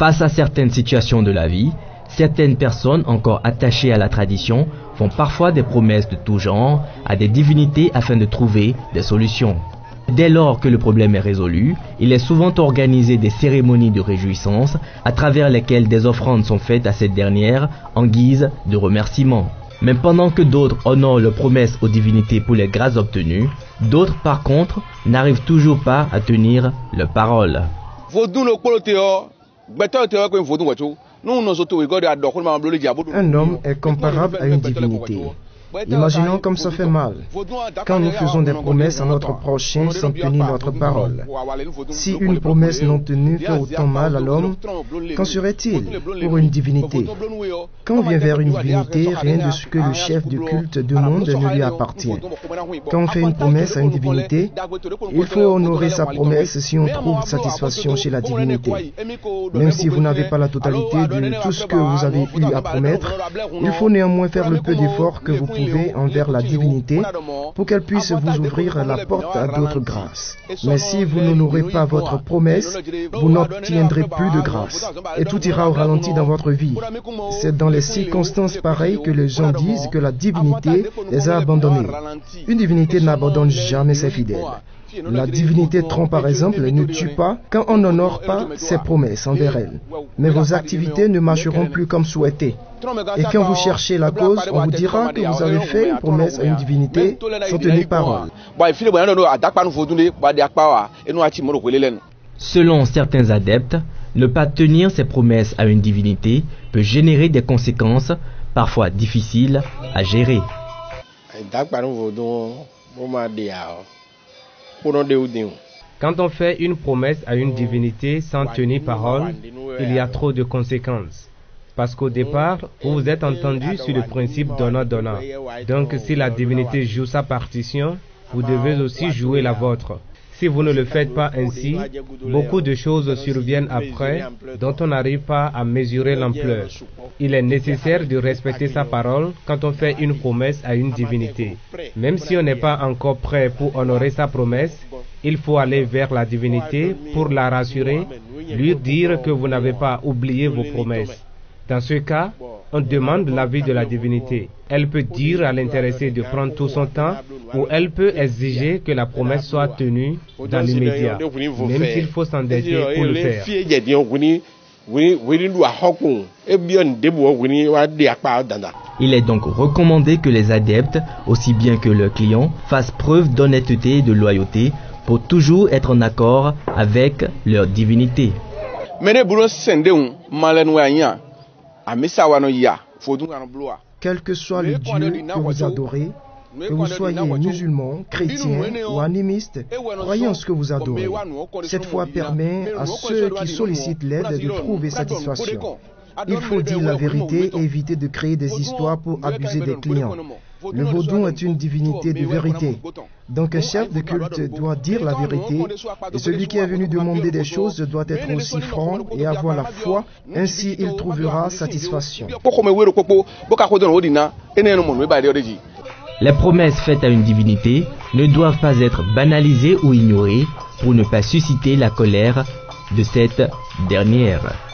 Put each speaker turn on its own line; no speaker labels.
Face à certaines situations de la vie, certaines personnes encore attachées à la tradition font parfois des promesses de tout genre à des divinités afin de trouver des solutions. Dès lors que le problème est résolu, il est souvent organisé des cérémonies de réjouissance à travers lesquelles des offrandes sont faites à cette dernière en guise de remerciement. Mais pendant que d'autres honorent leurs promesses aux divinités pour les grâces obtenues, d'autres par contre n'arrivent toujours pas à tenir leurs paroles.
Un homme est comparable à une divinité. Imaginons comme ça fait mal. Quand nous faisons des promesses à notre prochain sans tenir notre parole. Si une promesse non tenue fait autant mal à l'homme, qu'en serait-il pour une divinité? Quand on vient vers une divinité, rien de ce que le chef du culte demande ne lui appartient. Quand on fait une promesse à une divinité, il faut honorer sa promesse si on trouve satisfaction chez la divinité. Même si vous n'avez pas la totalité de tout ce que vous avez eu à promettre, il faut néanmoins faire le peu d'efforts que vous pouvez envers la divinité pour qu'elle puisse vous ouvrir la porte à d'autres grâces. Mais si vous n'honorez pas votre promesse, vous n'obtiendrez plus de grâce et tout ira au ralenti dans votre vie. C'est dans les circonstances pareilles que les gens disent que la divinité les a abandonnés. Une divinité n'abandonne jamais ses fidèles. La divinité trompe par exemple ne tue pas quand on n'honore pas ses promesses envers elle. Mais vos activités ne marcheront plus comme souhaité. Et quand vous cherchez la cause, on vous dira que vous avez fait une promesse à une divinité sans tenir parole.
Selon certains adeptes, ne pas tenir ses promesses à une divinité peut générer des conséquences parfois difficiles à gérer.
Quand on fait une promesse à une divinité sans tenir parole, il y a trop de conséquences. Parce qu'au départ, vous vous êtes entendu sur le principe donnant-donnant. Donc si la divinité joue sa partition, vous devez aussi jouer la vôtre. Si vous ne le faites pas ainsi, beaucoup de choses surviennent après dont on n'arrive pas à mesurer l'ampleur. Il est nécessaire de respecter sa parole quand on fait une promesse à une divinité. Même si on n'est pas encore prêt pour honorer sa promesse, il faut aller vers la divinité pour la rassurer, lui dire que vous n'avez pas oublié vos promesses. Dans ce cas, on demande l'avis de la divinité. Elle peut dire à l'intéressé de prendre tout son temps ou elle peut exiger que la promesse soit tenue dans l'immédiat, même s'il faut s'endetter pour le faire.
Il est donc recommandé que les adeptes, aussi bien que leurs clients, fassent preuve d'honnêteté et de loyauté pour toujours être en accord avec leur divinité.
Quel que soit le Dieu que vous adorez, que vous soyez musulman, chrétien ou animiste, croyez en ce que vous adorez. Cette foi permet à ceux qui sollicitent l'aide de trouver satisfaction. Il faut dire la vérité et éviter de créer des histoires pour abuser des clients. Le vaudou est une divinité de vérité. Donc un chef de culte doit dire la vérité et celui qui est venu demander des choses doit être aussi franc et avoir la foi, ainsi il trouvera satisfaction.
Les promesses faites à une divinité ne doivent pas être banalisées ou ignorées pour ne pas susciter la colère de cette dernière.